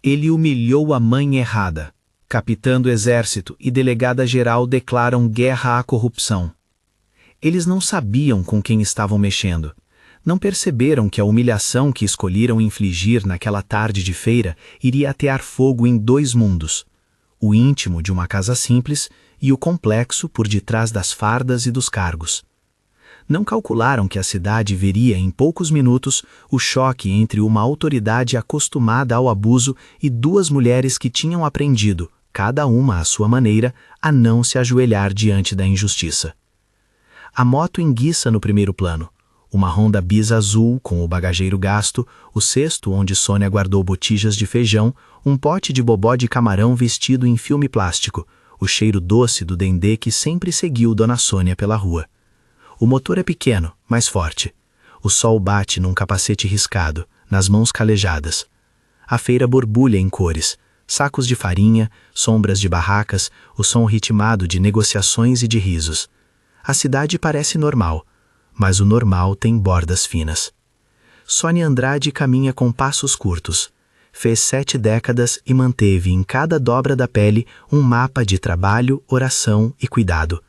Ele humilhou a mãe errada. Capitão do exército e delegada-geral declaram guerra à corrupção. Eles não sabiam com quem estavam mexendo. Não perceberam que a humilhação que escolheram infligir naquela tarde de feira iria atear fogo em dois mundos: o íntimo de uma casa simples e o complexo por detrás das fardas e dos cargos. Não calcularam que a cidade veria em poucos minutos o choque entre uma autoridade acostumada ao abuso e duas mulheres que tinham aprendido, cada uma à sua maneira, a não se ajoelhar diante da injustiça. A moto enguiça no primeiro plano. Uma Honda Bis azul com o bagageiro gasto, o cesto onde Sônia guardou botijas de feijão, um pote de bobó de camarão vestido em filme plástico, o cheiro doce do dendê que sempre seguiu Dona Sônia pela rua. O motor é pequeno, mas forte. O sol bate num capacete riscado, nas mãos calejadas. A feira borbulha em cores, sacos de farinha, sombras de barracas, o som ritmado de negociações e de risos. A cidade parece normal, mas o normal tem bordas finas. Sônia Andrade caminha com passos curtos. Fez 7 décadas e manteve em cada dobra da pele um mapa de trabalho, oração e cuidado.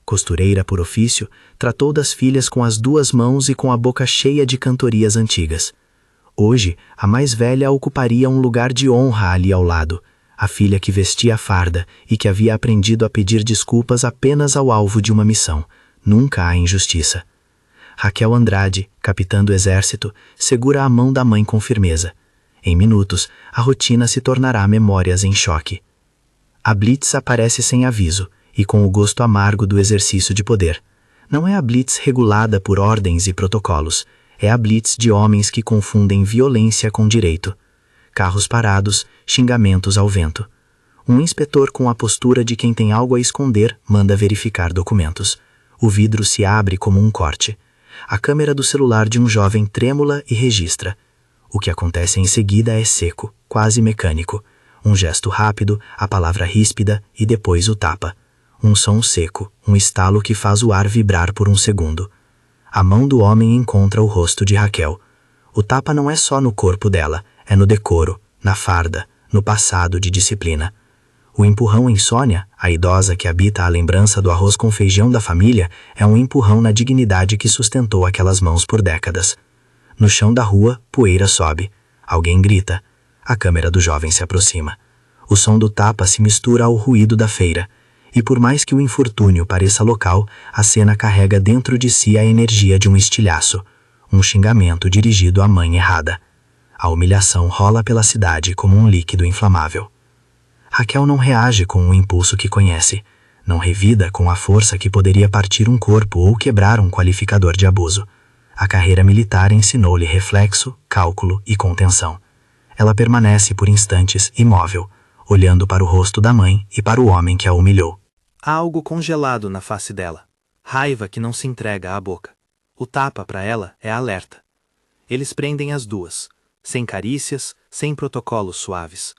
Costureira por ofício, tratou das filhas com as 2 mãos e com a boca cheia de cantorias antigas. Hoje, a mais velha ocuparia um lugar de honra ali ao lado, a filha que vestia a farda e que havia aprendido a pedir desculpas apenas ao alvo de uma missão: nunca há injustiça. Raquel Andrade, capitã do exército, segura a mão da mãe com firmeza. Em minutos, a rotina se tornará memórias em choque. A Blitz aparece sem aviso e com o gosto amargo do exercício de poder. Não é a Blitz regulada por ordens e protocolos. É a Blitz de homens que confundem violência com direito. Carros parados, xingamentos ao vento. Um inspetor com a postura de quem tem algo a esconder manda verificar documentos. O vidro se abre como um corte. A câmera do celular de um jovem trêmula e registra. O que acontece em seguida é seco, quase mecânico. Um gesto rápido, a palavra ríspida e depois o tapa. Um som seco, um estalo que faz o ar vibrar por um segundo. A mão do homem encontra o rosto de Raquel. O tapa não é só no corpo dela, é no decoro, na farda, no passado de disciplina. O empurrão em Sônia, a idosa que habita a lembrança do arroz com feijão da família, é um empurrão na dignidade que sustentou aquelas mãos por décadas. No chão da rua, poeira sobe. Alguém grita. A câmera do jovem se aproxima. O som do tapa se mistura ao ruído da feira. E por mais que o infortúnio pareça local, a cena carrega dentro de si a energia de um estilhaço. Um xingamento dirigido à mãe errada. A humilhação rola pela cidade como um líquido inflamável. Raquel não reage com o impulso que conhece. Não revida com a força que poderia partir um corpo ou quebrar um qualificador de abuso. A carreira militar ensinou-lhe reflexo, cálculo e contenção. Ela permanece por instantes imóvel, olhando para o rosto da mãe e para o homem que a humilhou. Há algo congelado na face dela. Raiva que não se entrega à boca. O tapa para ela é alerta. Eles prendem as duas, sem carícias, sem protocolos suaves.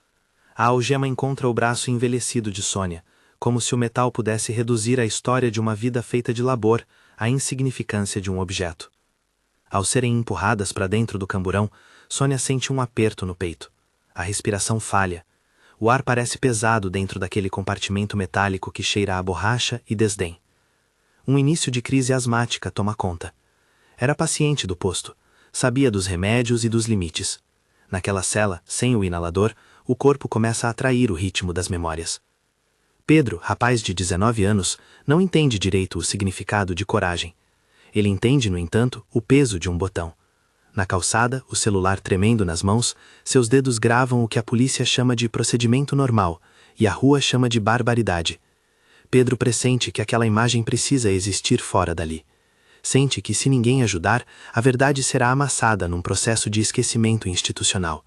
A algema encontra o braço envelhecido de Sônia, como se o metal pudesse reduzir a história de uma vida feita de labor à insignificância de um objeto. Ao serem empurradas para dentro do camburão, Sônia sente um aperto no peito. A respiração falha. O ar parece pesado dentro daquele compartimento metálico que cheira a borracha e desdém. Um início de crise asmática toma conta. Era paciente do posto, sabia dos remédios e dos limites. Naquela cela, sem o inalador, o corpo começa a atrair o ritmo das memórias. Pedro, rapaz de 19 anos, não entende direito o significado de coragem. Ele entende, no entanto, o peso de um botão. Na calçada, o celular tremendo nas mãos, seus dedos gravam o que a polícia chama de procedimento normal e a rua chama de barbaridade. Pedro pressente que aquela imagem precisa existir fora dali. Sente que, se ninguém ajudar, a verdade será amassada num processo de esquecimento institucional.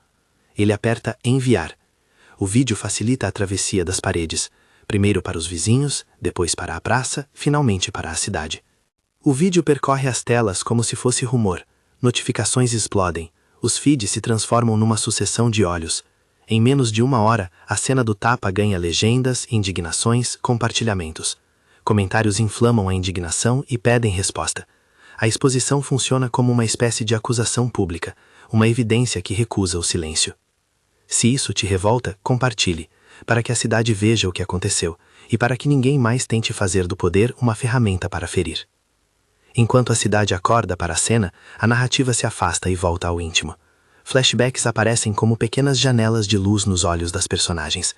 Ele aperta enviar. O vídeo facilita a travessia das paredes, primeiro para os vizinhos, depois para a praça, finalmente para a cidade. O vídeo percorre as telas como se fosse rumor. Notificações explodem. Os feeds se transformam numa sucessão de olhos. Em menos de 1 hora, a cena do tapa ganha legendas, indignações, compartilhamentos. Comentários inflamam a indignação e pedem resposta. A exposição funciona como uma espécie de acusação pública, uma evidência que recusa o silêncio. Se isso te revolta, compartilhe, para que a cidade veja o que aconteceu e para que ninguém mais tente fazer do poder uma ferramenta para ferir. Enquanto a cidade acorda para a cena, a narrativa se afasta e volta ao íntimo. Flashbacks aparecem como pequenas janelas de luz nos olhos das personagens.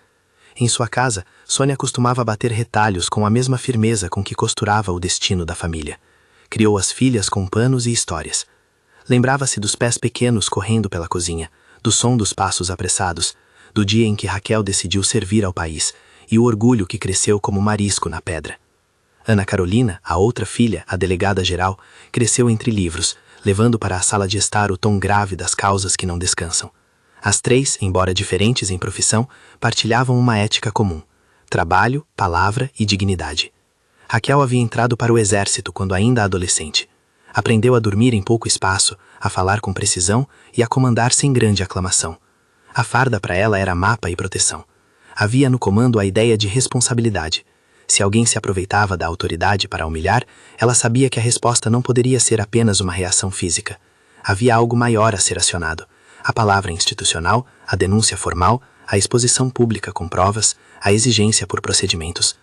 Em sua casa, Sônia costumava bater retalhos com a mesma firmeza com que costurava o destino da família. Criou as filhas com panos e histórias. Lembrava-se dos pés pequenos correndo pela cozinha, do som dos passos apressados, do dia em que Raquel decidiu servir ao país e o orgulho que cresceu como marisco na pedra. Ana Carolina, a outra filha, a delegada-geral, cresceu entre livros, levando para a sala de estar o tom grave das causas que não descansam. As três, embora diferentes em profissão, partilhavam uma ética comum: trabalho, palavra e dignidade. Raquel havia entrado para o exército quando ainda adolescente. Aprendeu a dormir em pouco espaço, a falar com precisão e a comandar sem grande aclamação. A farda para ela era mapa e proteção. Havia no comando a ideia de responsabilidade. Se alguém se aproveitava da autoridade para humilhar, ela sabia que a resposta não poderia ser apenas uma reação física. Havia algo maior a ser acionado: a palavra institucional, a denúncia formal, a exposição pública com provas, a exigência por procedimentos.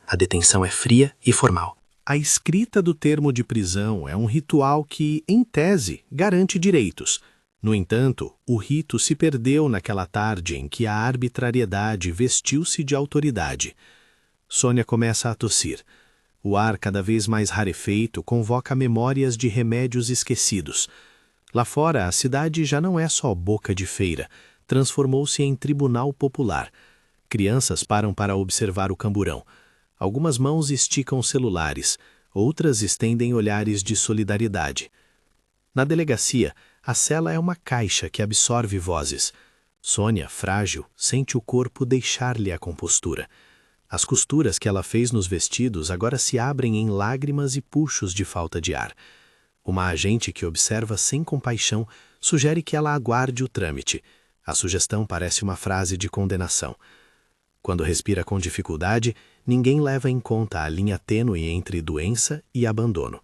A detenção é fria e formal. A escrita do termo de prisão é um ritual que, em tese, garante direitos. No entanto, o rito se perdeu naquela tarde em que a arbitrariedade vestiu-se de autoridade. Sônia começa a tossir. O ar, cada vez mais rarefeito, convoca memórias de remédios esquecidos. Lá fora, a cidade já não é só boca de feira, transformou-se em tribunal popular. Crianças param para observar o camburão. Algumas mãos esticam celulares, outras estendem olhares de solidariedade. Na delegacia, a cela é uma caixa que absorve vozes. Sônia, frágil, sente o corpo deixar-lhe a compostura. As costuras que ela fez nos vestidos agora se abrem em lágrimas e puxos de falta de ar. Uma agente que observa sem compaixão sugere que ela aguarde o trâmite. A sugestão parece uma frase de condenação. Quando respira com dificuldade, ninguém leva em conta a linha tênue entre doença e abandono.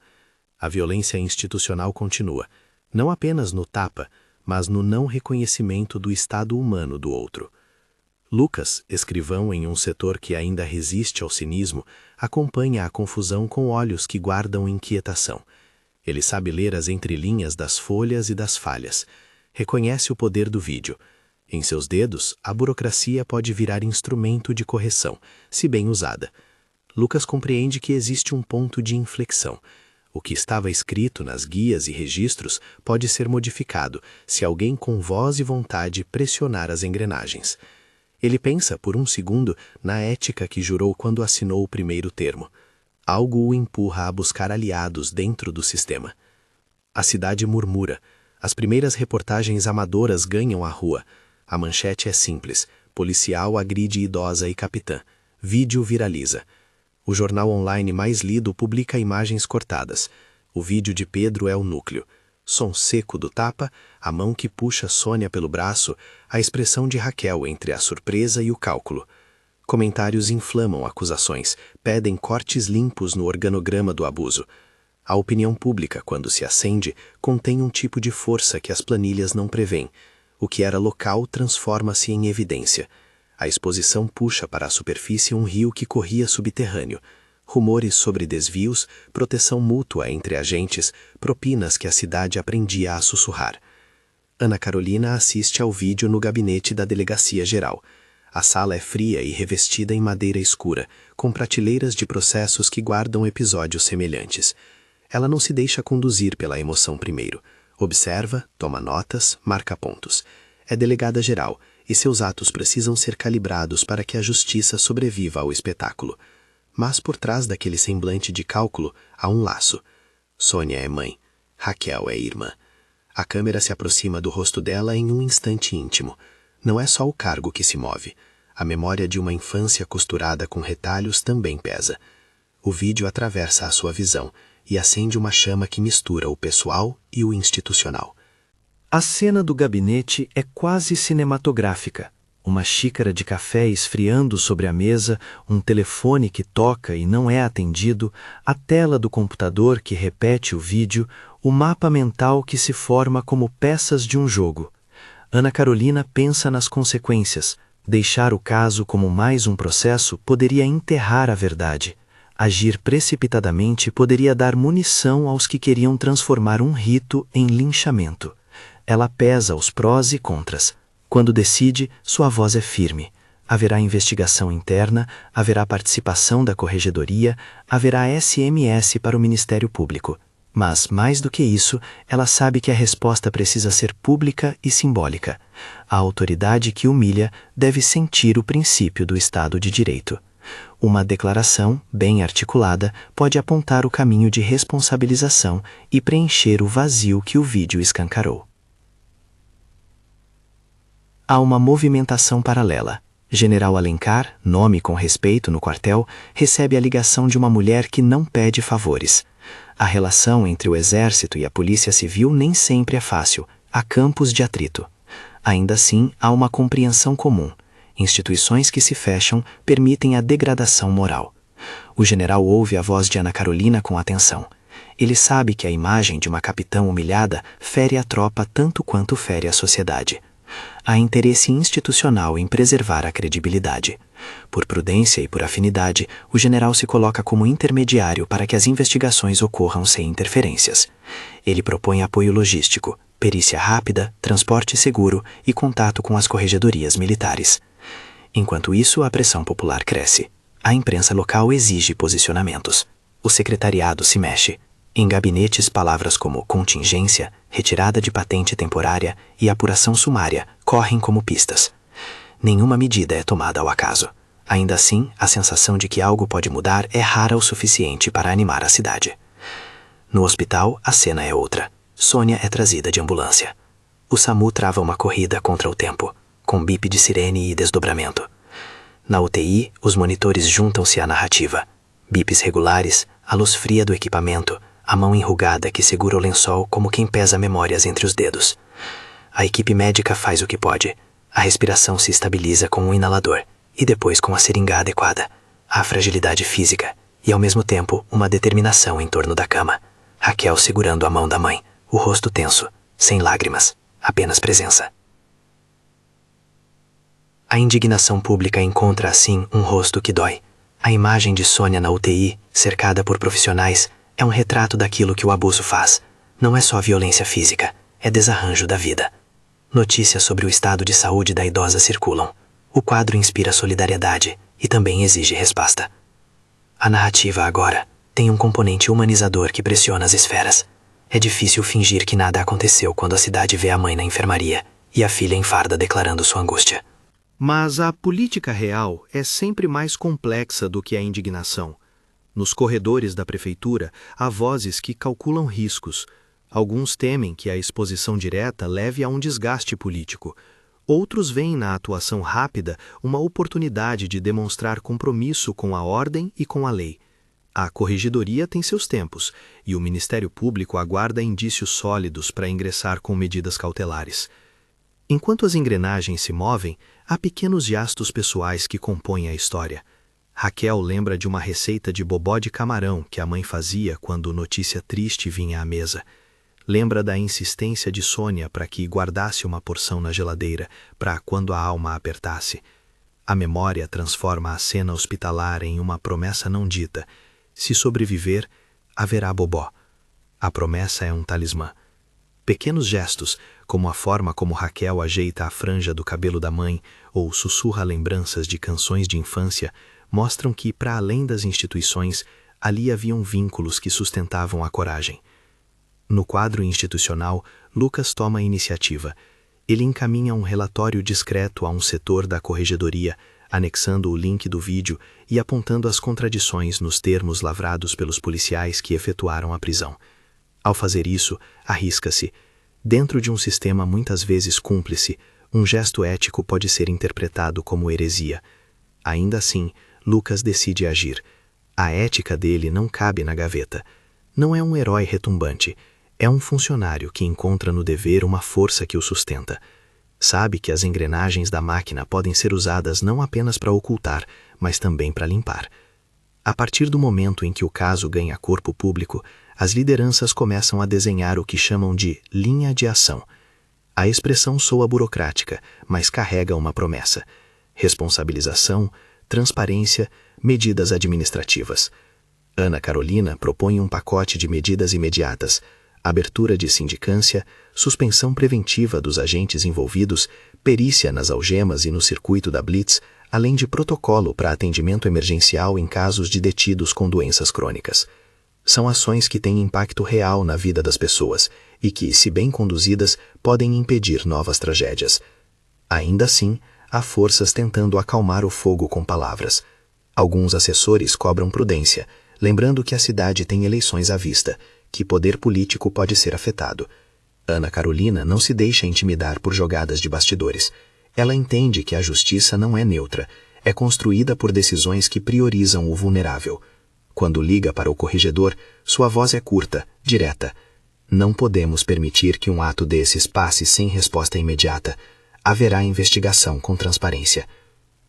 A violência institucional continua, não apenas no tapa, mas no não reconhecimento do estado humano do outro. Lucas, escrivão em um setor que ainda resiste ao cinismo, acompanha a confusão com olhos que guardam inquietação. Ele sabe ler as entrelinhas das folhas e das falhas. Reconhece o poder do vídeo. Em seus dedos, a burocracia pode virar instrumento de correção, se bem usada. Lucas compreende que existe um ponto de inflexão. O que estava escrito nas guias e registros pode ser modificado se alguém com voz e vontade pressionar as engrenagens. Ele pensa, por um segundo, na ética que jurou quando assinou o primeiro termo. Algo o empurra a buscar aliados dentro do sistema. A cidade murmura. As primeiras reportagens amadoras ganham a rua. A manchete é simples: policial agride idosa e capitã. Vídeo viraliza. O jornal online mais lido publica imagens cortadas. O vídeo de Pedro é o núcleo. Som seco do tapa, a mão que puxa Sônia pelo braço, a expressão de Raquel entre a surpresa e o cálculo. Comentários inflamam acusações, pedem cortes limpos no organograma do abuso. A opinião pública, quando se acende, contém um tipo de força que as planilhas não prevêem. O que era local transforma-se em evidência. A exposição puxa para a superfície um rio que corria subterrâneo. Rumores sobre desvios, proteção mútua entre agentes, propinas que a cidade aprendia a sussurrar. Ana Carolina assiste ao vídeo no gabinete da Delegacia Geral. A sala é fria e revestida em madeira escura, com prateleiras de processos que guardam episódios semelhantes. Ela não se deixa conduzir pela emoção primeiro. Observa, toma notas, marca pontos. É delegada geral, e seus atos precisam ser calibrados para que a justiça sobreviva ao espetáculo. Mas por trás daquele semblante de cálculo há um laço. Sônia é mãe, Raquel é irmã. A câmera se aproxima do rosto dela em um instante íntimo. Não é só o cargo que se move. A memória de uma infância costurada com retalhos também pesa. O vídeo atravessa a sua visão e acende uma chama que mistura o pessoal e o institucional. A cena do gabinete é quase cinematográfica. Uma xícara de café esfriando sobre a mesa, um telefone que toca e não é atendido, a tela do computador que repete o vídeo, o mapa mental que se forma como peças de um jogo. Ana Carolina pensa nas consequências. Deixar o caso como mais um processo poderia enterrar a verdade. Agir precipitadamente poderia dar munição aos que queriam transformar um rito em linchamento. Ela pesa os prós e contras. Quando decide, sua voz é firme. Haverá investigação interna, haverá participação da Corregedoria, haverá SMS para o Ministério Público. Mas, mais do que isso, ela sabe que a resposta precisa ser pública e simbólica. A autoridade que humilha deve sentir o princípio do Estado de Direito. Uma declaração, bem articulada, pode apontar o caminho de responsabilização e preencher o vazio que o vídeo escancarou. Há uma movimentação paralela. General Alencar, nome com respeito no quartel, recebe a ligação de uma mulher que não pede favores. A relação entre o Exército e a Polícia Civil nem sempre é fácil, há campos de atrito. Ainda assim, há uma compreensão comum. Instituições que se fecham permitem a degradação moral. O general ouve a voz de Ana Carolina com atenção. Ele sabe que a imagem de uma capitã humilhada fere a tropa tanto quanto fere a sociedade. Há interesse institucional em preservar a credibilidade. Por prudência e por afinidade, o general se coloca como intermediário para que as investigações ocorram sem interferências. Ele propõe apoio logístico, perícia rápida, transporte seguro e contato com as corregedorias militares. Enquanto isso, a pressão popular cresce. A imprensa local exige posicionamentos. O secretariado se mexe. Em gabinetes, palavras como contingência, retirada de patente temporária e apuração sumária correm como pistas. Nenhuma medida é tomada ao acaso. Ainda assim, a sensação de que algo pode mudar é rara o suficiente para animar a cidade. No hospital, a cena é outra. Sônia é trazida de ambulância. O SAMU trava uma corrida contra o tempo, com bip de sirene e desdobramento. Na UTI, os monitores juntam-se à narrativa. Bips regulares, a luz fria do equipamento, a mão enrugada que segura o lençol como quem pesa memórias entre os dedos. A equipe médica faz o que pode. A respiração se estabiliza com um inalador e depois com a seringa adequada. Há fragilidade física e, ao mesmo tempo, uma determinação em torno da cama. Raquel segurando a mão da mãe, o rosto tenso, sem lágrimas, apenas presença. A indignação pública encontra, assim, um rosto que dói. A imagem de Sônia na UTI, cercada por profissionais, é um retrato daquilo que o abuso faz. Não é só violência física, é desarranjo da vida. Notícias sobre o estado de saúde da idosa circulam. O quadro inspira solidariedade e também exige resposta. A narrativa agora tem um componente humanizador que pressiona as esferas. É difícil fingir que nada aconteceu quando a cidade vê a mãe na enfermaria e a filha em farda declarando sua angústia. Mas a política real é sempre mais complexa do que a indignação. Nos corredores da prefeitura, há vozes que calculam riscos. Alguns temem que a exposição direta leve a um desgaste político. Outros veem na atuação rápida uma oportunidade de demonstrar compromisso com a ordem e com a lei. A Corregedoria tem seus tempos, e o Ministério Público aguarda indícios sólidos para ingressar com medidas cautelares. Enquanto as engrenagens se movem, há pequenos gastos pessoais que compõem a história. Raquel lembra de uma receita de bobó de camarão que a mãe fazia quando notícia triste vinha à mesa. Lembra da insistência de Sônia para que guardasse uma porção na geladeira, para quando a alma apertasse. A memória transforma a cena hospitalar em uma promessa não dita. Se sobreviver, haverá bobó. A promessa é um talismã. Pequenos gestos, como a forma como Raquel ajeita a franja do cabelo da mãe ou sussurra lembranças de canções de infância, mostram que, para além das instituições, ali haviam vínculos que sustentavam a coragem. No quadro institucional, Lucas toma a iniciativa. Ele encaminha um relatório discreto a um setor da Corregedoria, anexando o link do vídeo e apontando as contradições nos termos lavrados pelos policiais que efetuaram a prisão. Ao fazer isso, arrisca-se. Dentro de um sistema muitas vezes cúmplice, um gesto ético pode ser interpretado como heresia. Ainda assim, Lucas decide agir. A ética dele não cabe na gaveta. Não é um herói retumbante. É um funcionário que encontra no dever uma força que o sustenta. Sabe que as engrenagens da máquina podem ser usadas não apenas para ocultar, mas também para limpar. A partir do momento em que o caso ganha corpo público, as lideranças começam a desenhar o que chamam de linha de ação. A expressão soa burocrática, mas carrega uma promessa: responsabilização, transparência, medidas administrativas. Ana Carolina propõe um pacote de medidas imediatas: abertura de sindicância, suspensão preventiva dos agentes envolvidos, perícia nas algemas e no circuito da Blitz, além de protocolo para atendimento emergencial em casos de detidos com doenças crônicas. São ações que têm impacto real na vida das pessoas e que, se bem conduzidas, podem impedir novas tragédias. Ainda assim, há forças tentando acalmar o fogo com palavras. Alguns assessores cobram prudência, lembrando que a cidade tem eleições à vista, que poder político pode ser afetado. Ana Carolina não se deixa intimidar por jogadas de bastidores. Ela entende que a justiça não é neutra, é construída por decisões que priorizam o vulnerável. Quando liga para o corregedor, sua voz é curta, direta. Não podemos permitir que um ato desses passe sem resposta imediata. Haverá investigação com transparência.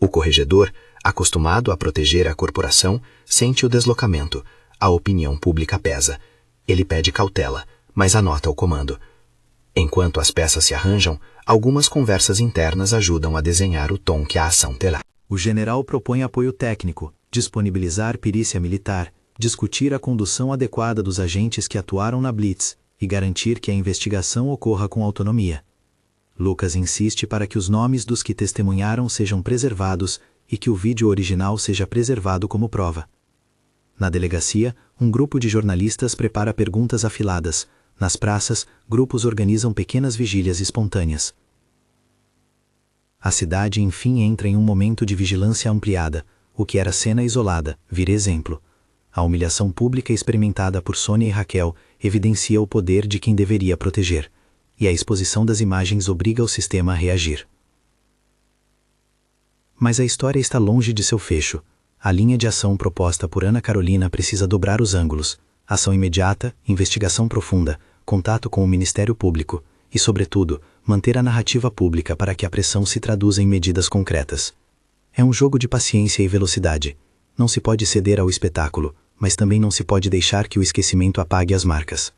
O corregedor, acostumado a proteger a corporação, sente o deslocamento. A opinião pública pesa. Ele pede cautela, mas anota o comando. Enquanto as peças se arranjam, algumas conversas internas ajudam a desenhar o tom que a ação terá. O general propõe apoio técnico, disponibilizar perícia militar, discutir a condução adequada dos agentes que atuaram na Blitz e garantir que a investigação ocorra com autonomia. Lucas insiste para que os nomes dos que testemunharam sejam preservados e que o vídeo original seja preservado como prova. Na delegacia, um grupo de jornalistas prepara perguntas afiladas. Nas praças, grupos organizam pequenas vigílias espontâneas. A cidade enfim entra em um momento de vigilância ampliada. O que era cena isolada vira exemplo. A humilhação pública experimentada por Sônia e Raquel evidencia o poder de quem deveria proteger, e a exposição das imagens obriga o sistema a reagir. Mas a história está longe de seu fecho. A linha de ação proposta por Ana Carolina precisa dobrar os ângulos: ação imediata, investigação profunda, contato com o Ministério Público e, sobretudo, manter a narrativa pública para que a pressão se traduza em medidas concretas. É um jogo de paciência e velocidade. Não se pode ceder ao espetáculo, mas também não se pode deixar que o esquecimento apague as marcas.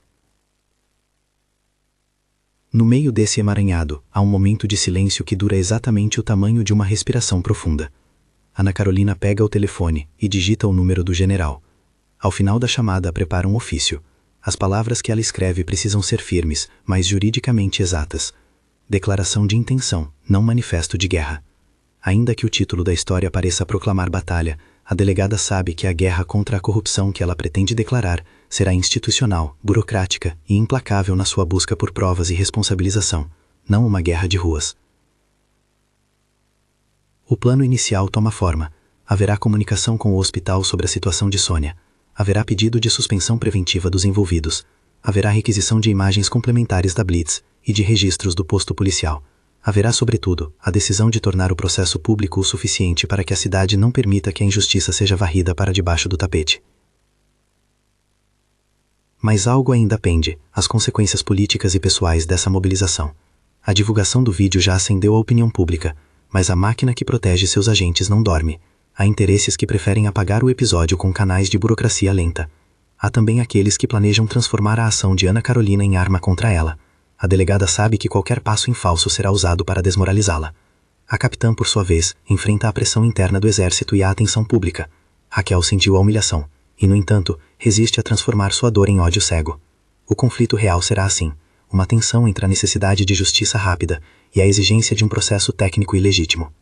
No meio desse emaranhado, há um momento de silêncio que dura exatamente o tamanho de uma respiração profunda. Ana Carolina pega o telefone e digita o número do general. Ao final da chamada, prepara um ofício. As palavras que ela escreve precisam ser firmes, mas juridicamente exatas. Declaração de intenção, não manifesto de guerra. Ainda que o título da história pareça proclamar batalha, a delegada sabe que a guerra contra a corrupção que ela pretende declarar será institucional, burocrática e implacável na sua busca por provas e responsabilização, não uma guerra de ruas. O plano inicial toma forma. Haverá comunicação com o hospital sobre a situação de Sônia. Haverá pedido de suspensão preventiva dos envolvidos. Haverá requisição de imagens complementares da Blitz e de registros do posto policial. Haverá, sobretudo, a decisão de tornar o processo público o suficiente para que a cidade não permita que a injustiça seja varrida para debaixo do tapete. Mas algo ainda pende: as consequências políticas e pessoais dessa mobilização. A divulgação do vídeo já acendeu a opinião pública, mas a máquina que protege seus agentes não dorme. Há interesses que preferem apagar o episódio com canais de burocracia lenta. Há também aqueles que planejam transformar a ação de Ana Carolina em arma contra ela. A delegada sabe que qualquer passo em falso será usado para desmoralizá-la. A capitã, por sua vez, enfrenta a pressão interna do exército e a atenção pública. Raquel sentiu a humilhação, e, no entanto, resiste a transformar sua dor em ódio cego. O conflito real será assim: uma tensão entre a necessidade de justiça rápida e a exigência de um processo técnico e legítimo.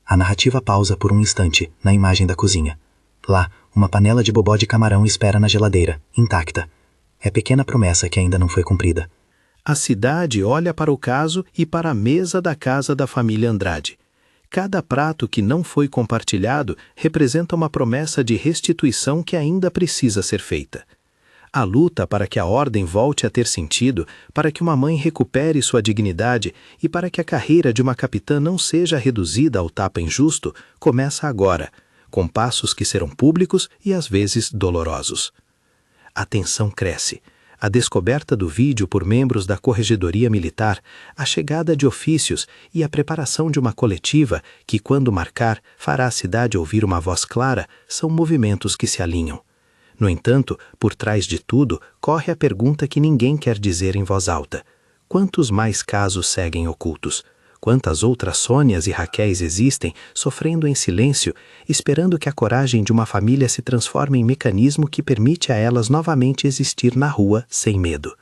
A narrativa pausa por um instante, na imagem da cozinha. Lá, uma panela de bobó de camarão espera na geladeira, intacta. É pequena promessa que ainda não foi cumprida. A cidade olha para o caso e para a mesa da casa da família Andrade. Cada prato que não foi compartilhado representa uma promessa de restituição que ainda precisa ser feita. A luta para que a ordem volte a ter sentido, para que uma mãe recupere sua dignidade e para que a carreira de uma capitã não seja reduzida ao tapa injusto, começa agora, com passos que serão públicos e às vezes dolorosos. A tensão cresce. A descoberta do vídeo por membros da Corregedoria Militar, a chegada de ofícios e a preparação de uma coletiva que, quando marcar, fará a cidade ouvir uma voz clara, são movimentos que se alinham. No entanto, por trás de tudo, corre a pergunta que ninguém quer dizer em voz alta. Quantos mais casos seguem ocultos? Quantas outras Sônias e Raquéis existem, sofrendo em silêncio, esperando que a coragem de uma família se transforme em mecanismo que permite a elas novamente existir na rua sem medo?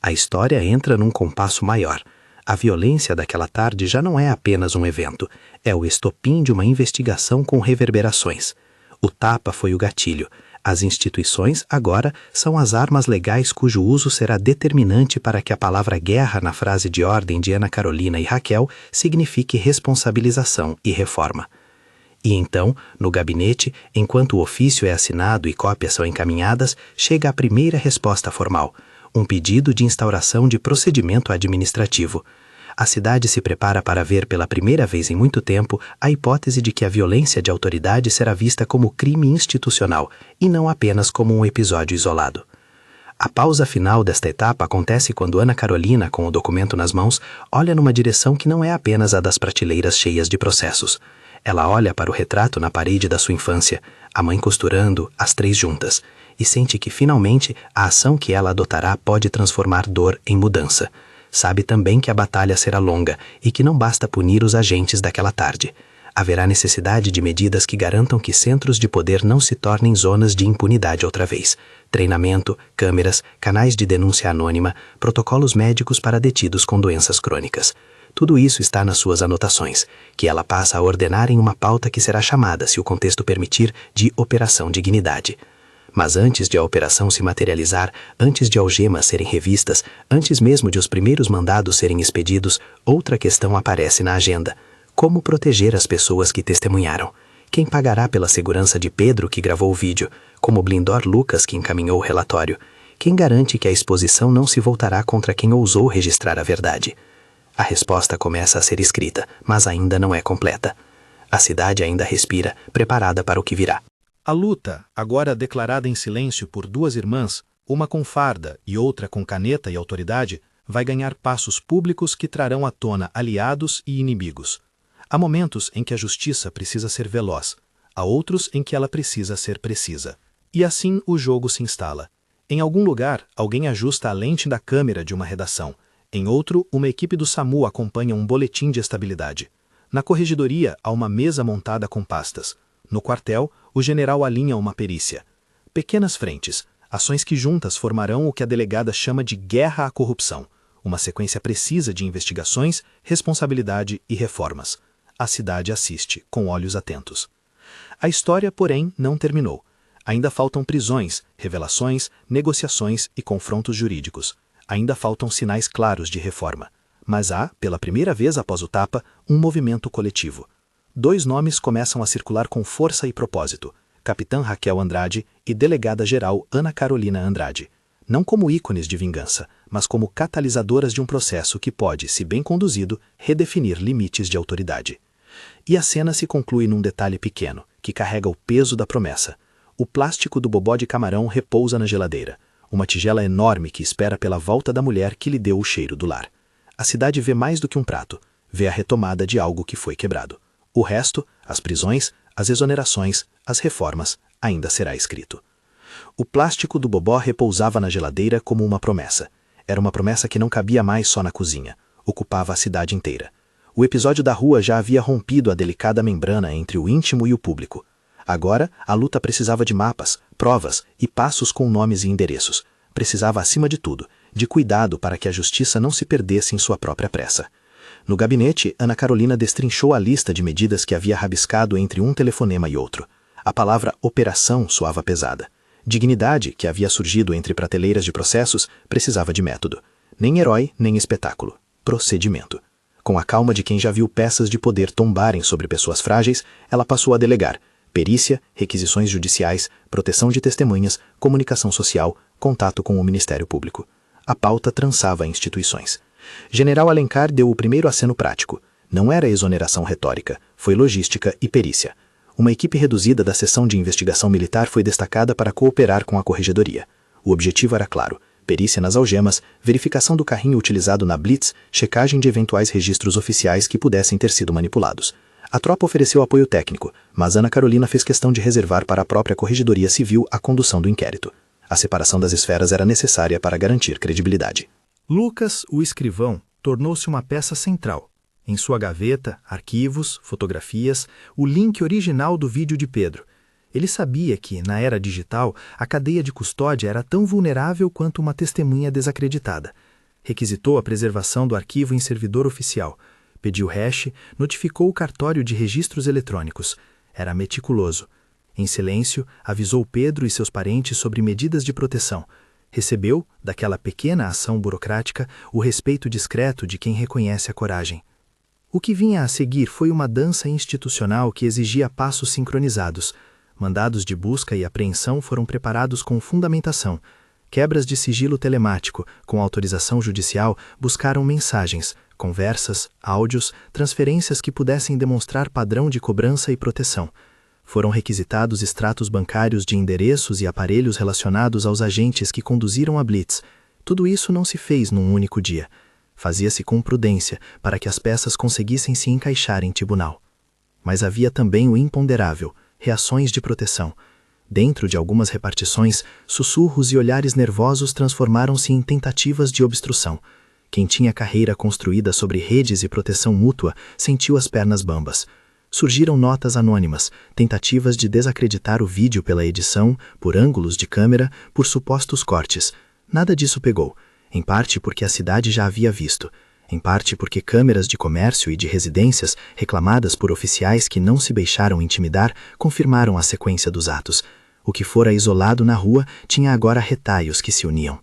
A história entra num compasso maior. A violência daquela tarde já não é apenas um evento, é o estopim de uma investigação com reverberações. O tapa foi o gatilho. As instituições, agora, são as armas legais cujo uso será determinante para que a palavra guerra na frase de ordem de Ana Carolina e Raquel signifique responsabilização e reforma. E então, no gabinete, enquanto o ofício é assinado e cópias são encaminhadas, chega a primeira resposta formal, um pedido de instauração de procedimento administrativo. A cidade se prepara para ver pela primeira vez em muito tempo a hipótese de que a violência de autoridade será vista como crime institucional e não apenas como um episódio isolado. A pausa final desta etapa acontece quando Ana Carolina, com o documento nas mãos, olha numa direção que não é apenas a das prateleiras cheias de processos. Ela olha para o retrato na parede da sua infância, a mãe costurando, as três juntas, e sente que, finalmente, a ação que ela adotará pode transformar dor em mudança. Sabe também que a batalha será longa e que não basta punir os agentes daquela tarde. Haverá necessidade de medidas que garantam que centros de poder não se tornem zonas de impunidade outra vez. Treinamento, câmeras, canais de denúncia anônima, protocolos médicos para detidos com doenças crônicas. Tudo isso está nas suas anotações, que ela passa a ordenar em uma pauta que será chamada, se o contexto permitir, de Operação Dignidade. Mas antes de a operação se materializar, antes de algemas serem revistas, antes mesmo de os primeiros mandados serem expedidos, outra questão aparece na agenda. Como proteger as pessoas que testemunharam? Quem pagará pela segurança de Pedro, que gravou o vídeo? Como blindar Lucas, que encaminhou o relatório? Quem garante que a exposição não se voltará contra quem ousou registrar a verdade? A resposta começa a ser escrita, mas ainda não é completa. A cidade ainda respira, preparada para o que virá. A luta, agora declarada em silêncio por duas irmãs, uma com farda e outra com caneta e autoridade, vai ganhar passos públicos que trarão à tona aliados e inimigos. Há momentos em que a justiça precisa ser veloz, há outros em que ela precisa ser precisa. E assim o jogo se instala. Em algum lugar, alguém ajusta a lente da câmera de uma redação. Em outro, uma equipe do SAMU acompanha um boletim de estabilidade. Na corregedoria, há uma mesa montada com pastas. No quartel, o general alinha uma perícia. Pequenas frentes, ações que juntas formarão o que a delegada chama de guerra à corrupção, uma sequência precisa de investigações, responsabilidade e reformas. A cidade assiste, com olhos atentos. A história, porém, não terminou. Ainda faltam prisões, revelações, negociações e confrontos jurídicos. Ainda faltam sinais claros de reforma. Mas há, pela primeira vez após o tapa, um movimento coletivo. Dois nomes começam a circular com força e propósito, Capitã Raquel Andrade e Delegada-Geral Ana Carolina Andrade, não como ícones de vingança, mas como catalisadoras de um processo que pode, se bem conduzido, redefinir limites de autoridade. E a cena se conclui num detalhe pequeno, que carrega o peso da promessa. O plástico do bobó de camarão repousa na geladeira, uma tigela enorme que espera pela volta da mulher que lhe deu o cheiro do lar. A cidade vê mais do que um prato, vê a retomada de algo que foi quebrado. O resto, as prisões, as exonerações, as reformas, ainda será escrito. O plástico do bobó repousava na geladeira como uma promessa. Era uma promessa que não cabia mais só na cozinha, ocupava a cidade inteira. O episódio da rua já havia rompido a delicada membrana entre o íntimo e o público. Agora, a luta precisava de mapas, provas e passos com nomes e endereços. Precisava, acima de tudo, de cuidado para que a justiça não se perdesse em sua própria pressa. No gabinete, Ana Carolina destrinchou a lista de medidas que havia rabiscado entre um telefonema e outro. A palavra operação soava pesada. Dignidade, que havia surgido entre prateleiras de processos, precisava de método. Nem herói, nem espetáculo. Procedimento. Com a calma de quem já viu peças de poder tombarem sobre pessoas frágeis, ela passou a delegar perícia, requisições judiciais, proteção de testemunhas, comunicação social, contato com o Ministério Público. A pauta trançava instituições. General Alencar deu o primeiro aceno prático. Não era exoneração retórica, foi logística e perícia. Uma equipe reduzida da seção de investigação militar foi destacada para cooperar com a corregedoria. O objetivo era claro: perícia nas algemas, verificação do carrinho utilizado na blitz, checagem de eventuais registros oficiais que pudessem ter sido manipulados. A tropa ofereceu apoio técnico, mas Ana Carolina fez questão de reservar para a própria Corregedoria Civil a condução do inquérito. A separação das esferas era necessária para garantir credibilidade. Lucas, o escrivão, tornou-se uma peça central. Em sua gaveta, arquivos, fotografias, o link original do vídeo de Pedro. Ele sabia que, na era digital, a cadeia de custódia era tão vulnerável quanto uma testemunha desacreditada. Requisitou a preservação do arquivo em servidor oficial. Pediu hash, notificou o cartório de registros eletrônicos. Era meticuloso. Em silêncio, avisou Pedro e seus parentes sobre medidas de proteção. Recebeu, daquela pequena ação burocrática, o respeito discreto de quem reconhece a coragem. O que vinha a seguir foi uma dança institucional que exigia passos sincronizados. Mandados de busca e apreensão foram preparados com fundamentação. Quebras de sigilo telemático, com autorização judicial, buscaram mensagens, conversas, áudios, transferências que pudessem demonstrar padrão de cobrança e proteção. Foram requisitados extratos bancários de endereços e aparelhos relacionados aos agentes que conduziram a blitz. Tudo isso não se fez num único dia. Fazia-se com prudência, para que as peças conseguissem se encaixar em tribunal. Mas havia também o imponderável, reações de proteção. Dentro de algumas repartições, sussurros e olhares nervosos transformaram-se em tentativas de obstrução. Quem tinha carreira construída sobre redes e proteção mútua sentiu as pernas bambas. Surgiram notas anônimas, tentativas de desacreditar o vídeo pela edição, por ângulos de câmera, por supostos cortes. Nada disso pegou, em parte porque a cidade já havia visto, em parte porque câmeras de comércio e de residências, reclamadas por oficiais que não se deixaram intimidar, confirmaram a sequência dos atos. O que fora isolado na rua tinha agora retaios que se uniam.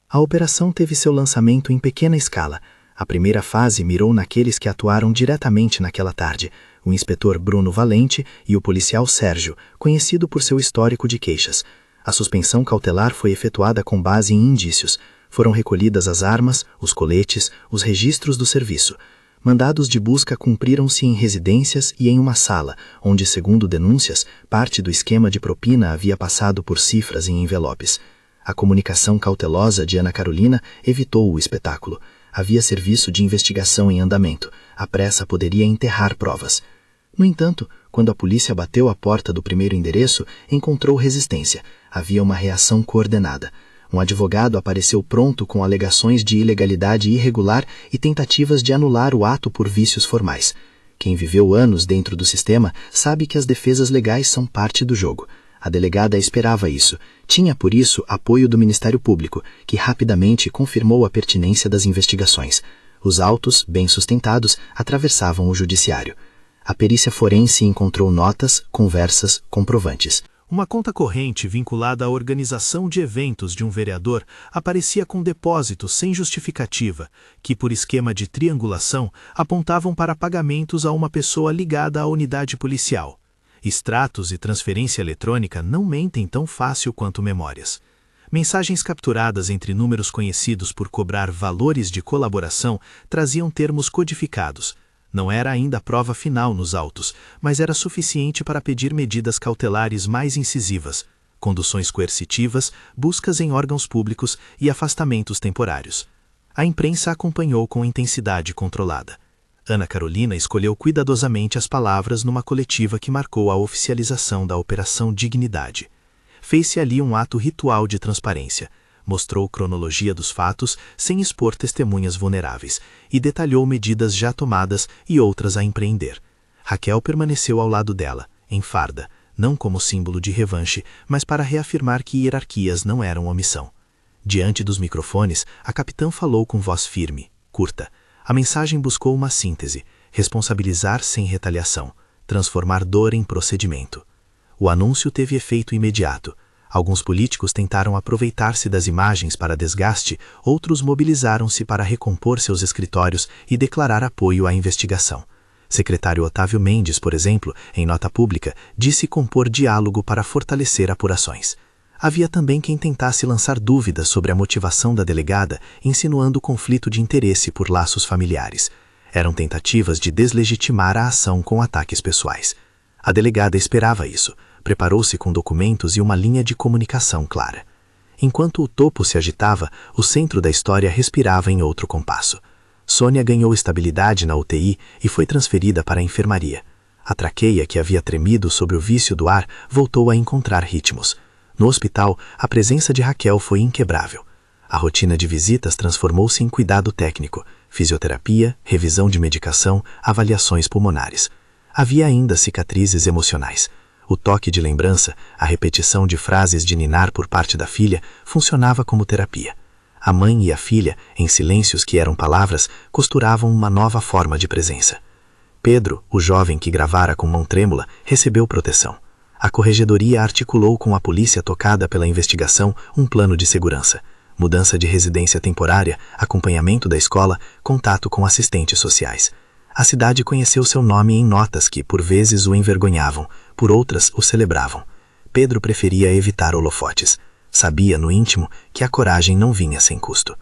A operação teve seu lançamento em pequena escala. A primeira fase mirou naqueles que atuaram diretamente naquela tarde, o inspetor Bruno Valente e o policial Sérgio, conhecido por seu histórico de queixas. A suspensão cautelar foi efetuada com base em indícios. Foram recolhidas as armas, os coletes, os registros do serviço. Mandados de busca cumpriram-se em residências e em uma sala, onde, segundo denúncias, parte do esquema de propina havia passado por cifras em envelopes. A comunicação cautelosa de Ana Carolina evitou o espetáculo. Havia serviço de investigação em andamento. A pressa poderia enterrar provas. No entanto, quando a polícia bateu à porta do primeiro endereço, encontrou resistência. Havia uma reação coordenada. Um advogado apareceu pronto com alegações de ilegalidade irregular e tentativas de anular o ato por vícios formais. Quem viveu anos dentro do sistema sabe que as defesas legais são parte do jogo. A delegada esperava isso. Tinha, por isso, apoio do Ministério Público, que rapidamente confirmou a pertinência das investigações. Os autos, bem sustentados, atravessavam o judiciário. A perícia forense encontrou notas, conversas, comprovantes. Uma conta corrente vinculada à organização de eventos de um vereador aparecia com depósitos sem justificativa, que, por esquema de triangulação, apontavam para pagamentos a uma pessoa ligada à unidade policial. Extratos e transferência eletrônica não mentem tão fácil quanto memórias. Mensagens capturadas entre números conhecidos por cobrar valores de colaboração traziam termos codificados. Não era ainda a prova final nos autos, mas era suficiente para pedir medidas cautelares mais incisivas, conduções coercitivas, buscas em órgãos públicos e afastamentos temporários. A imprensa acompanhou com intensidade controlada. Ana Carolina escolheu cuidadosamente as palavras numa coletiva que marcou a oficialização da Operação Dignidade. Fez-se ali um ato ritual de transparência. Mostrou cronologia dos fatos sem expor testemunhas vulneráveis e detalhou medidas já tomadas e outras a empreender. Raquel permaneceu ao lado dela, em farda, não como símbolo de revanche, mas para reafirmar que hierarquias não eram omissão. Diante dos microfones, a capitã falou com voz firme, curta. A mensagem buscou uma síntese, responsabilizar sem retaliação, transformar dor em procedimento. O anúncio teve efeito imediato. Alguns políticos tentaram aproveitar-se das imagens para desgaste, outros mobilizaram-se para recompor seus escritórios e declarar apoio à investigação. Secretário Otávio Mendes, por exemplo, em nota pública, disse compor diálogo para fortalecer apurações. Havia também quem tentasse lançar dúvidas sobre a motivação da delegada, insinuando conflito de interesse por laços familiares. Eram tentativas de deslegitimar a ação com ataques pessoais. A delegada esperava isso. Preparou-se com documentos e uma linha de comunicação clara. Enquanto o topo se agitava, o centro da história respirava em outro compasso. Sônia ganhou estabilidade na UTI e foi transferida para a enfermaria. A traqueia, que havia tremido sob o vício do ar, voltou a encontrar ritmos. No hospital, a presença de Raquel foi inquebrável. A rotina de visitas transformou-se em cuidado técnico, fisioterapia, revisão de medicação, avaliações pulmonares. Havia ainda cicatrizes emocionais. O toque de lembrança, a repetição de frases de ninar por parte da filha, funcionava como terapia. A mãe e a filha, em silêncios que eram palavras, costuravam uma nova forma de presença. Pedro, o jovem que gravara com mão trêmula, recebeu proteção. A corregedoria articulou com a polícia tocada pela investigação um plano de segurança. Mudança de residência temporária, acompanhamento da escola, contato com assistentes sociais. A cidade conheceu seu nome em notas que, por vezes, o envergonhavam, por outras, o celebravam. Pedro preferia evitar holofotes. Sabia, no íntimo, que a coragem não vinha sem custo.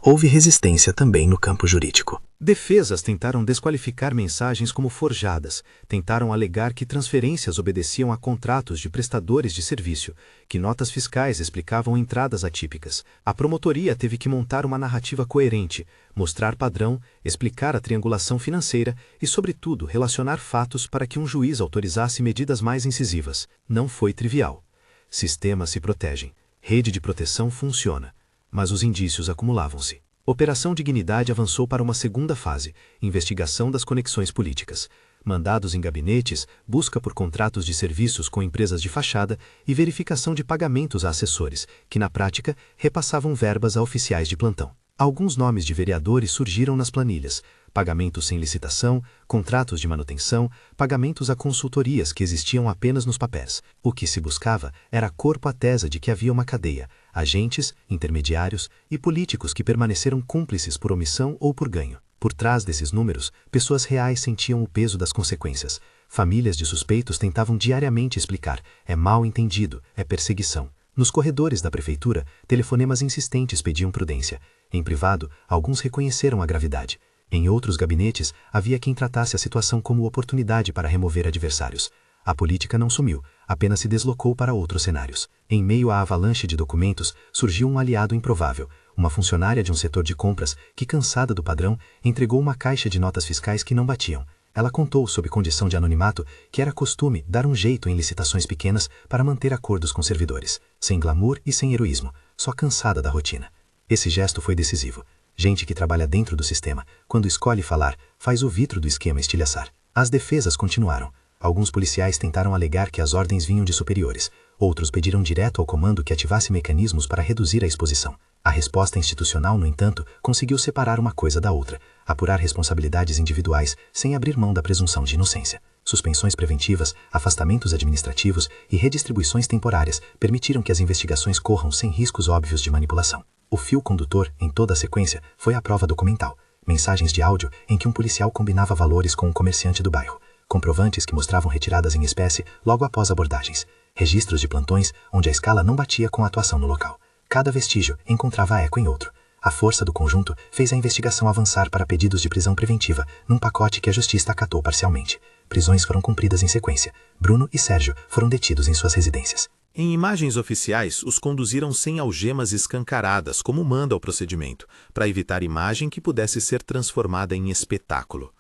Houve resistência também no campo jurídico. Defesas tentaram desqualificar mensagens como forjadas, tentaram alegar que transferências obedeciam a contratos de prestadores de serviço, que notas fiscais explicavam entradas atípicas. A promotoria teve que montar uma narrativa coerente, mostrar padrão, explicar a triangulação financeira e, sobretudo, relacionar fatos para que um juiz autorizasse medidas mais incisivas. Não foi trivial. Sistemas se protegem. Rede de proteção funciona. Mas os indícios acumulavam-se. Operação Dignidade avançou para uma segunda fase, investigação das conexões políticas. Mandados em gabinetes, busca por contratos de serviços com empresas de fachada e verificação de pagamentos a assessores, que na prática repassavam verbas a oficiais de plantão. Alguns nomes de vereadores surgiram nas planilhas, pagamentos sem licitação, contratos de manutenção, pagamentos a consultorias que existiam apenas nos papéis. O que se buscava era corpo a tese de que havia uma cadeia, agentes, intermediários e políticos que permaneceram cúmplices por omissão ou por ganho. Por trás desses números, pessoas reais sentiam o peso das consequências. Famílias de suspeitos tentavam diariamente explicar: é mal entendido, é perseguição. Nos corredores da prefeitura, telefonemas insistentes pediam prudência. Em privado, alguns reconheceram a gravidade. Em outros gabinetes, havia quem tratasse a situação como oportunidade para remover adversários. A política não sumiu, apenas se deslocou para outros cenários. Em meio à avalanche de documentos, surgiu um aliado improvável, uma funcionária de um setor de compras que, cansada do padrão, entregou uma caixa de notas fiscais que não batiam. Ela contou, sob condição de anonimato, que era costume dar um jeito em licitações pequenas para manter acordos com servidores, sem glamour e sem heroísmo, só cansada da rotina. Esse gesto foi decisivo. Gente que trabalha dentro do sistema, quando escolhe falar, faz o vitro do esquema estilhaçar. As defesas continuaram. Alguns policiais tentaram alegar que as ordens vinham de superiores. Outros pediram direto ao comando que ativasse mecanismos para reduzir a exposição. A resposta institucional, no entanto, conseguiu separar uma coisa da outra, apurar responsabilidades individuais sem abrir mão da presunção de inocência. Suspensões preventivas, afastamentos administrativos e redistribuições temporárias permitiram que as investigações corram sem riscos óbvios de manipulação. O fio condutor, em toda a sequência, foi a prova documental. Mensagens de áudio em que um policial combinava valores com um comerciante do bairro. Comprovantes que mostravam retiradas em espécie logo após abordagens. Registros de plantões onde a escala não batia com a atuação no local. Cada vestígio encontrava eco em outro. A força do conjunto fez a investigação avançar para pedidos de prisão preventiva, num pacote que a justiça acatou parcialmente. Prisões foram cumpridas em sequência. Bruno e Sérgio foram detidos em suas residências. Em imagens oficiais, os conduziram sem algemas escancaradas, como manda o procedimento, para evitar imagem que pudesse ser transformada em espetáculo.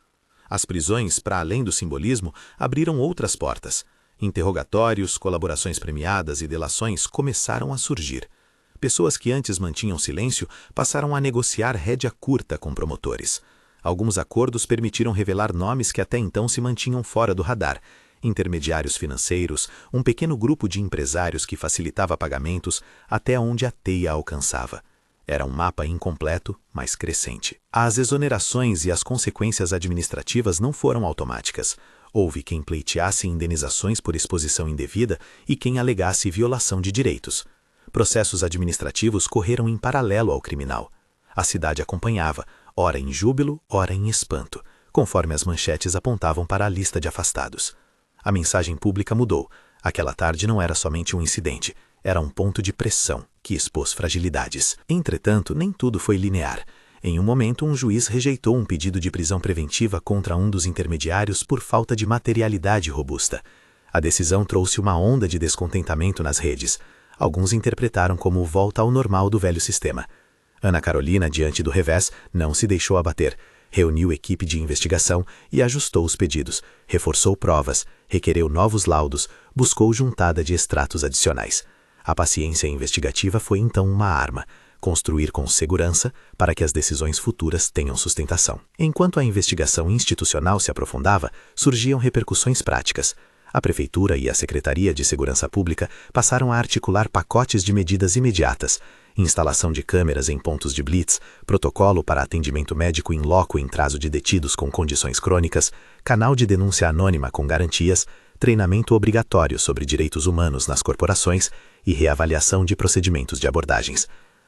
As prisões, para além do simbolismo, abriram outras portas. Interrogatórios, colaborações premiadas e delações começaram a surgir. Pessoas que antes mantinham silêncio passaram a negociar rédea curta com promotores. Alguns acordos permitiram revelar nomes que até então se mantinham fora do radar. Intermediários financeiros, um pequeno grupo de empresários que facilitava pagamentos até onde a teia alcançava. Era um mapa incompleto, mas crescente. As exonerações e as consequências administrativas não foram automáticas. Houve quem pleiteasse indenizações por exposição indevida e quem alegasse violação de direitos. Processos administrativos correram em paralelo ao criminal. A cidade acompanhava, ora em júbilo, ora em espanto, conforme as manchetes apontavam para a lista de afastados. A mensagem pública mudou. Aquela tarde não era somente um incidente, era um ponto de pressão que expôs fragilidades. Entretanto, nem tudo foi linear. Em um momento, um juiz rejeitou um pedido de prisão preventiva contra um dos intermediários por falta de materialidade robusta. A decisão trouxe uma onda de descontentamento nas redes. Alguns interpretaram como volta ao normal do velho sistema. Ana Carolina, diante do revés, não se deixou abater. Reuniu equipe de investigação e ajustou os pedidos, reforçou provas, requereu novos laudos, buscou juntada de extratos adicionais. A paciência investigativa foi então uma arma, construir com segurança para que as decisões futuras tenham sustentação. Enquanto a investigação institucional se aprofundava, surgiam repercussões práticas. A Prefeitura e a Secretaria de Segurança Pública passaram a articular pacotes de medidas imediatas, instalação de câmeras em pontos de blitz, protocolo para atendimento médico in loco em caso de detidos com condições crônicas, canal de denúncia anônima com garantias, treinamento obrigatório sobre direitos humanos nas corporações e reavaliação de procedimentos de abordagens.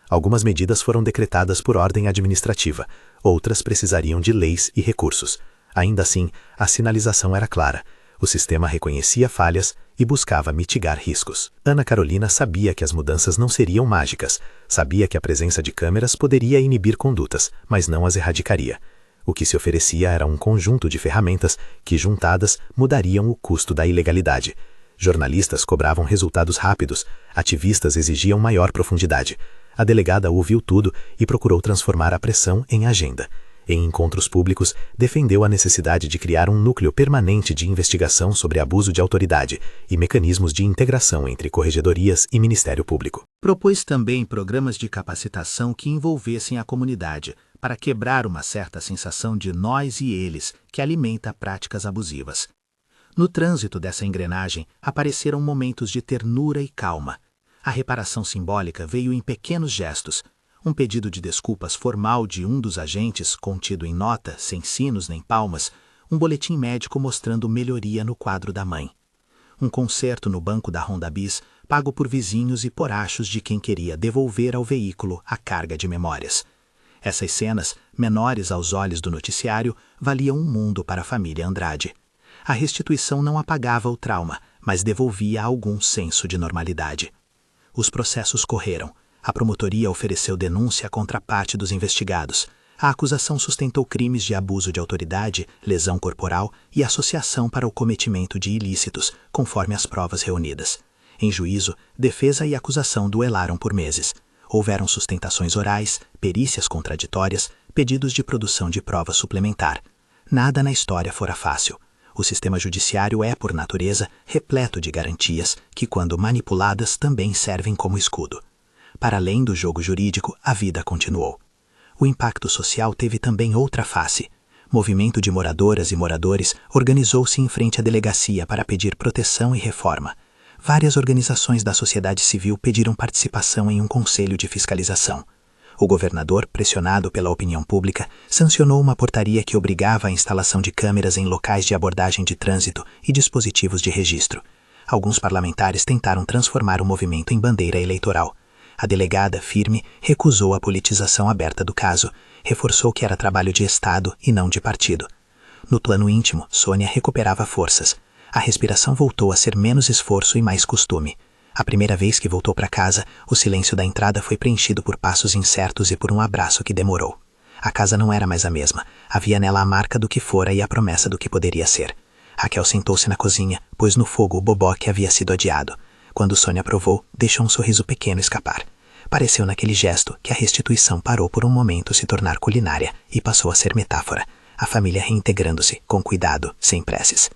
Algumas medidas foram decretadas por ordem administrativa, outras precisariam de leis e recursos. Ainda assim, a sinalização era clara. O sistema reconhecia falhas e buscava mitigar riscos. Ana Carolina sabia que as mudanças não seriam mágicas, sabia que a presença de câmeras poderia inibir condutas, mas não as erradicaria. O que se oferecia era um conjunto de ferramentas que, juntadas, mudariam o custo da ilegalidade. Jornalistas cobravam resultados rápidos, ativistas exigiam maior profundidade. A delegada ouviu tudo e procurou transformar a pressão em agenda. Em encontros públicos, defendeu a necessidade de criar um núcleo permanente de investigação sobre abuso de autoridade e mecanismos de integração entre corregedorias e Ministério Público. Propôs também programas de capacitação que envolvessem a comunidade, para quebrar uma certa sensação de nós e eles que alimenta práticas abusivas. No trânsito dessa engrenagem, apareceram momentos de ternura e calma. A reparação simbólica veio em pequenos gestos. Um pedido de desculpas formal de um dos agentes, contido em nota, sem sinos nem palmas, um boletim médico mostrando melhoria no quadro da mãe. Um concerto no banco da Honda Bis, pago por vizinhos e por achos de quem queria devolver ao veículo a carga de memórias. Essas cenas, menores aos olhos do noticiário, valiam um mundo para a família Andrade. A restituição não apagava o trauma, mas devolvia algum senso de normalidade. Os processos correram. A promotoria ofereceu denúncia contra parte dos investigados. A acusação sustentou crimes de abuso de autoridade, lesão corporal e associação para o cometimento de ilícitos, conforme as provas reunidas. Em juízo, defesa e acusação duelaram por meses. Houveram sustentações orais, perícias contraditórias, pedidos de produção de prova suplementar. Nada na história fora fácil. O sistema judiciário é, por natureza, repleto de garantias que, quando manipuladas, também servem como escudo. Para além do jogo jurídico, a vida continuou. O impacto social teve também outra face. Movimento de moradoras e moradores organizou-se em frente à delegacia para pedir proteção e reforma. Várias organizações da sociedade civil pediram participação em um conselho de fiscalização. O governador, pressionado pela opinião pública, sancionou uma portaria que obrigava a instalação de câmeras em locais de abordagem de trânsito e dispositivos de registro. Alguns parlamentares tentaram transformar o movimento em bandeira eleitoral. A delegada, firme, recusou a politização aberta do caso, reforçou que era trabalho de Estado e não de partido. No plano íntimo, Sônia recuperava forças. A respiração voltou a ser menos esforço e mais costume. A primeira vez que voltou para casa, o silêncio da entrada foi preenchido por passos incertos e por um abraço que demorou. A casa não era mais a mesma. Havia nela a marca do que fora e a promessa do que poderia ser. Raquel sentou-se na cozinha, pôs no fogo o bobó que havia sido adiado. Quando Sônia provou, deixou um sorriso pequeno escapar. Pareceu naquele gesto que a restituição parou por um momento se tornar culinária e passou a ser metáfora. A família reintegrando-se, com cuidado, sem presses.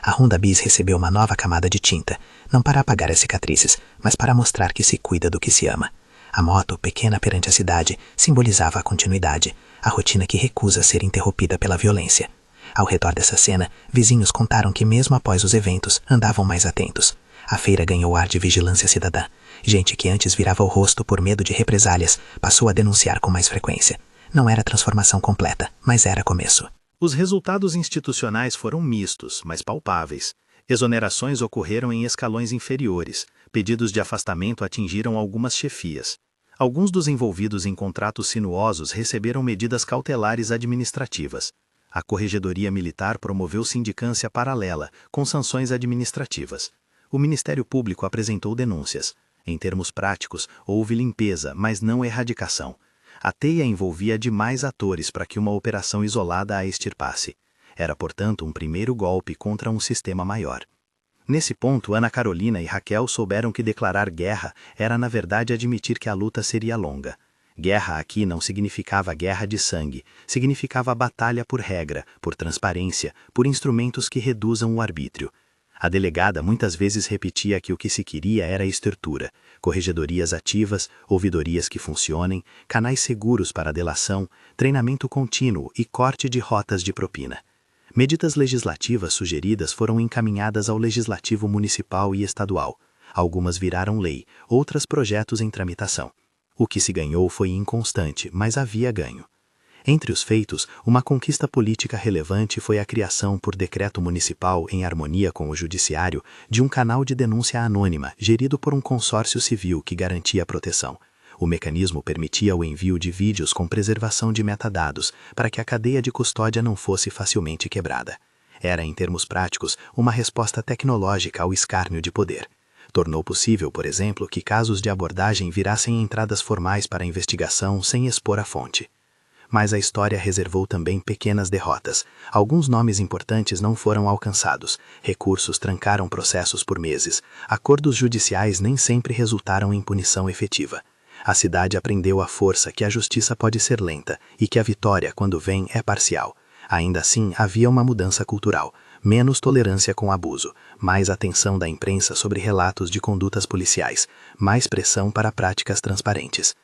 A Honda Bis recebeu uma nova camada de tinta, não para apagar as cicatrizes, mas para mostrar que se cuida do que se ama. A moto, pequena perante a cidade, simbolizava a continuidade, a rotina que recusa ser interrompida pela violência. Ao redor dessa cena, vizinhos contaram que mesmo após os eventos, andavam mais atentos. A feira ganhou ar de vigilância cidadã. Gente que antes virava o rosto por medo de represálias, passou a denunciar com mais frequência. Não era transformação completa, mas era começo. Os resultados institucionais foram mistos, mas palpáveis. Exonerações ocorreram em escalões inferiores, pedidos de afastamento atingiram algumas chefias. Alguns dos envolvidos em contratos sinuosos receberam medidas cautelares administrativas. A Corregedoria Militar promoveu sindicância paralela, com sanções administrativas. O Ministério Público apresentou denúncias. Em termos práticos, houve limpeza, mas não erradicação. A teia envolvia demais atores para que uma operação isolada a extirpasse. Era, portanto, um primeiro golpe contra um sistema maior. Nesse ponto, Ana Carolina e Raquel souberam que declarar guerra era, na verdade, admitir que a luta seria longa. Guerra aqui não significava guerra de sangue, significava batalha por regra, por transparência, por instrumentos que reduzam o arbítrio. A delegada muitas vezes repetia que o que se queria era estrutura, corregedorias ativas, ouvidorias que funcionem, canais seguros para a delação, treinamento contínuo e corte de rotas de propina. Medidas legislativas sugeridas foram encaminhadas ao Legislativo Municipal e Estadual. Algumas viraram lei, outras projetos em tramitação. O que se ganhou foi inconstante, mas havia ganho. Entre os feitos, uma conquista política relevante foi a criação por decreto municipal, em harmonia com o judiciário, de um canal de denúncia anônima, gerido por um consórcio civil que garantia a proteção. O mecanismo permitia o envio de vídeos com preservação de metadados, para que a cadeia de custódia não fosse facilmente quebrada. Era, em termos práticos, uma resposta tecnológica ao escárnio de poder. Tornou possível, por exemplo, que casos de abordagem virassem entradas formais para a investigação sem expor a fonte. Mas a história reservou também pequenas derrotas. Alguns nomes importantes não foram alcançados, recursos trancaram processos por meses, acordos judiciais nem sempre resultaram em punição efetiva. A cidade aprendeu à força que a justiça pode ser lenta e que a vitória, quando vem, é parcial. Ainda assim, havia uma mudança cultural. Menos tolerância com abuso, mais atenção da imprensa sobre relatos de condutas policiais, mais pressão para práticas transparentes.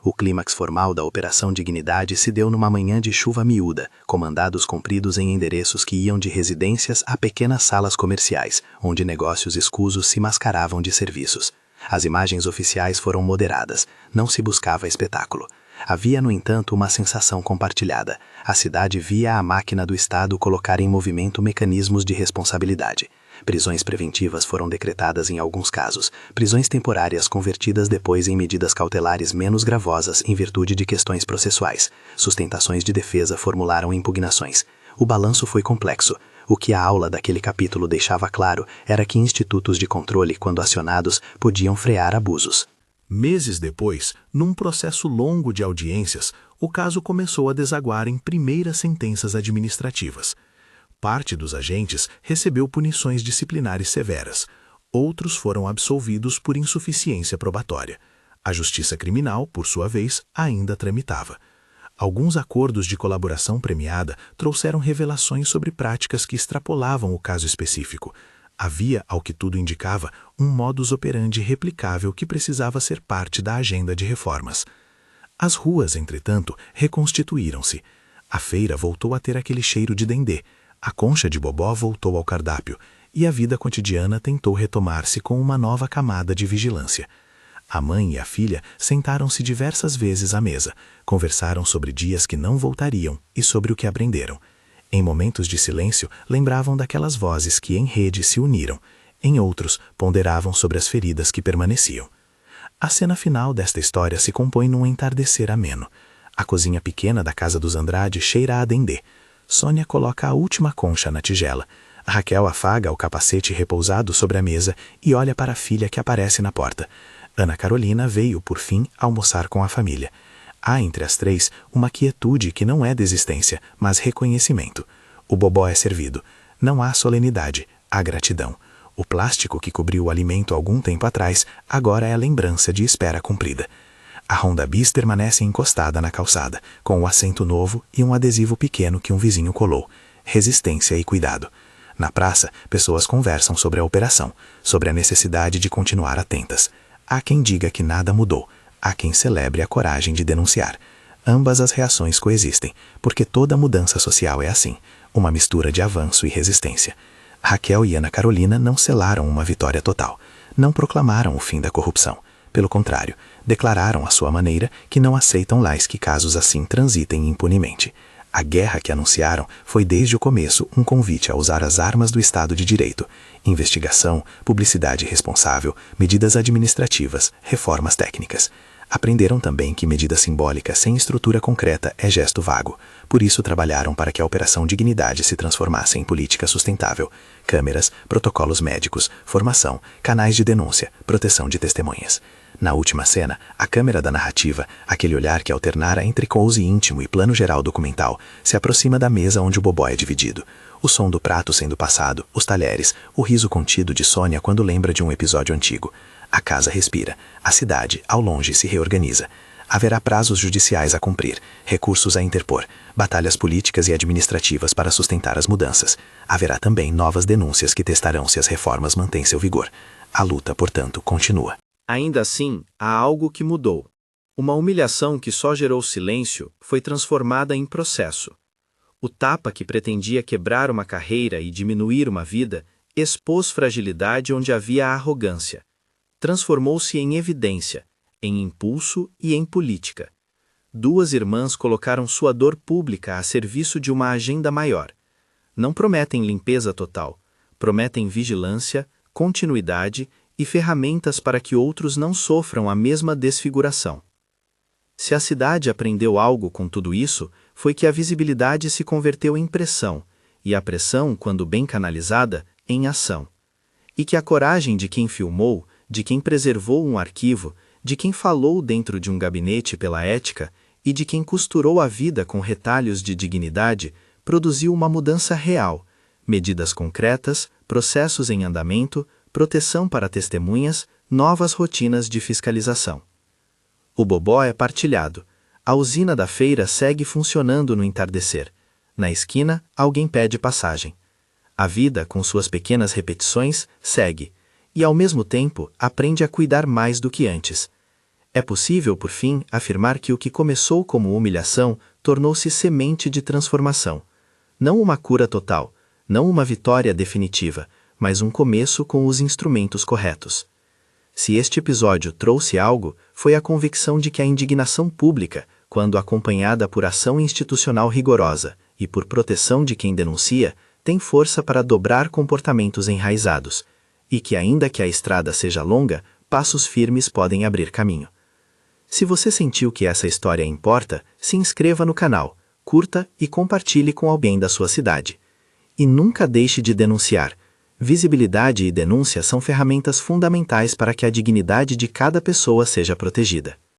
O clímax formal da Operação Dignidade se deu numa manhã de chuva miúda, com mandados cumpridos em endereços que iam de residências a pequenas salas comerciais, onde negócios escusos se mascaravam de serviços. As imagens oficiais foram moderadas, não se buscava espetáculo. Havia, no entanto, uma sensação compartilhada. A cidade via a máquina do Estado colocar em movimento mecanismos de responsabilidade. Prisões preventivas foram decretadas em alguns casos, prisões temporárias convertidas depois em medidas cautelares menos gravosas em virtude de questões processuais. Sustentações de defesa formularam impugnações. O balanço foi complexo. O que a aula daquele capítulo deixava claro era que institutos de controle, quando acionados, podiam frear abusos. Meses depois, num processo longo de audiências, o caso começou a desaguar em primeiras sentenças administrativas. Parte dos agentes recebeu punições disciplinares severas. Outros foram absolvidos por insuficiência probatória. A justiça criminal, por sua vez, ainda tramitava. Alguns acordos de colaboração premiada trouxeram revelações sobre práticas que extrapolavam o caso específico. Havia, ao que tudo indicava, um modus operandi replicável que precisava ser parte da agenda de reformas. As ruas, entretanto, reconstituíram-se. A feira voltou a ter aquele cheiro de dendê, a concha de bobó voltou ao cardápio, e a vida cotidiana tentou retomar-se com uma nova camada de vigilância. A mãe e a filha sentaram-se diversas vezes à mesa, conversaram sobre dias que não voltariam e sobre o que aprenderam. Em momentos de silêncio, lembravam daquelas vozes que em rede se uniram. Em outros, ponderavam sobre as feridas que permaneciam. A cena final desta história se compõe num entardecer ameno. A cozinha pequena da casa dos Andrade cheira a dendê. Sônia coloca a última concha na tigela. Raquel afaga o capacete repousado sobre a mesa e olha para a filha que aparece na porta. Ana Carolina veio, por fim, almoçar com a família. Há entre as três uma quietude que não é desistência, mas reconhecimento. O bobó é servido. Não há solenidade, há gratidão. O plástico que cobriu o alimento algum tempo atrás, agora é a lembrança de espera cumprida. A Honda Bis permanece encostada na calçada, com o assento novo e um adesivo pequeno que um vizinho colou. Resistência e cuidado. Na praça, pessoas conversam sobre a operação, sobre a necessidade de continuar atentas. Há quem diga que nada mudou. Há quem celebre a coragem de denunciar. Ambas as reações coexistem, porque toda mudança social é assim, uma mistura de avanço e resistência. Raquel e Ana Carolina não selaram uma vitória total, não proclamaram o fim da corrupção. Pelo contrário, declararam à sua maneira que não aceitam mais que casos assim transitem impunemente. A guerra que anunciaram foi desde o começo um convite a usar as armas do Estado de Direito: investigação, publicidade responsável, medidas administrativas, reformas técnicas. Aprenderam também que medida simbólica sem estrutura concreta é gesto vago. Por isso trabalharam para que a Operação Dignidade se transformasse em política sustentável. Câmeras, protocolos médicos, formação, canais de denúncia, proteção de testemunhas. Na última cena, a câmera da narrativa, aquele olhar que alternara entre close íntimo e plano geral documental, se aproxima da mesa onde o bobó é dividido. O som do prato sendo passado, os talheres, o riso contido de Sônia quando lembra de um episódio antigo. A casa respira, a cidade, ao longe, se reorganiza. Haverá prazos judiciais a cumprir, recursos a interpor, batalhas políticas e administrativas para sustentar as mudanças. Haverá também novas denúncias que testarão se as reformas mantêm seu vigor. A luta, portanto, continua. Ainda assim, há algo que mudou. Uma humilhação que só gerou silêncio foi transformada em processo. O tapa que pretendia quebrar uma carreira e diminuir uma vida expôs fragilidade onde havia arrogância. Transformou-se em evidência, em impulso e em política. Duas irmãs colocaram sua dor pública a serviço de uma agenda maior. Não prometem limpeza total, prometem vigilância, continuidade e ferramentas para que outros não sofram a mesma desfiguração. Se a cidade aprendeu algo com tudo isso, foi que a visibilidade se converteu em pressão, e a pressão, quando bem canalizada, em ação. E que a coragem de quem filmou, de quem preservou um arquivo, de quem falou dentro de um gabinete pela ética e de quem costurou a vida com retalhos de dignidade, produziu uma mudança real, medidas concretas, processos em andamento, proteção para testemunhas, novas rotinas de fiscalização. O bobó é partilhado. A usina da feira segue funcionando no entardecer. Na esquina, alguém pede passagem. A vida, com suas pequenas repetições, segue, e ao mesmo tempo aprende a cuidar mais do que antes. É possível, por fim, afirmar que o que começou como humilhação tornou-se semente de transformação. Não uma cura total, não uma vitória definitiva, mas um começo com os instrumentos corretos. Se este episódio trouxe algo, foi a convicção de que a indignação pública, quando acompanhada por ação institucional rigorosa e por proteção de quem denuncia, tem força para dobrar comportamentos enraizados, e que ainda que a estrada seja longa, passos firmes podem abrir caminho. Se você sentiu que essa história importa, se inscreva no canal, curta e compartilhe com alguém da sua cidade. E nunca deixe de denunciar. Visibilidade e denúncia são ferramentas fundamentais para que a dignidade de cada pessoa seja protegida.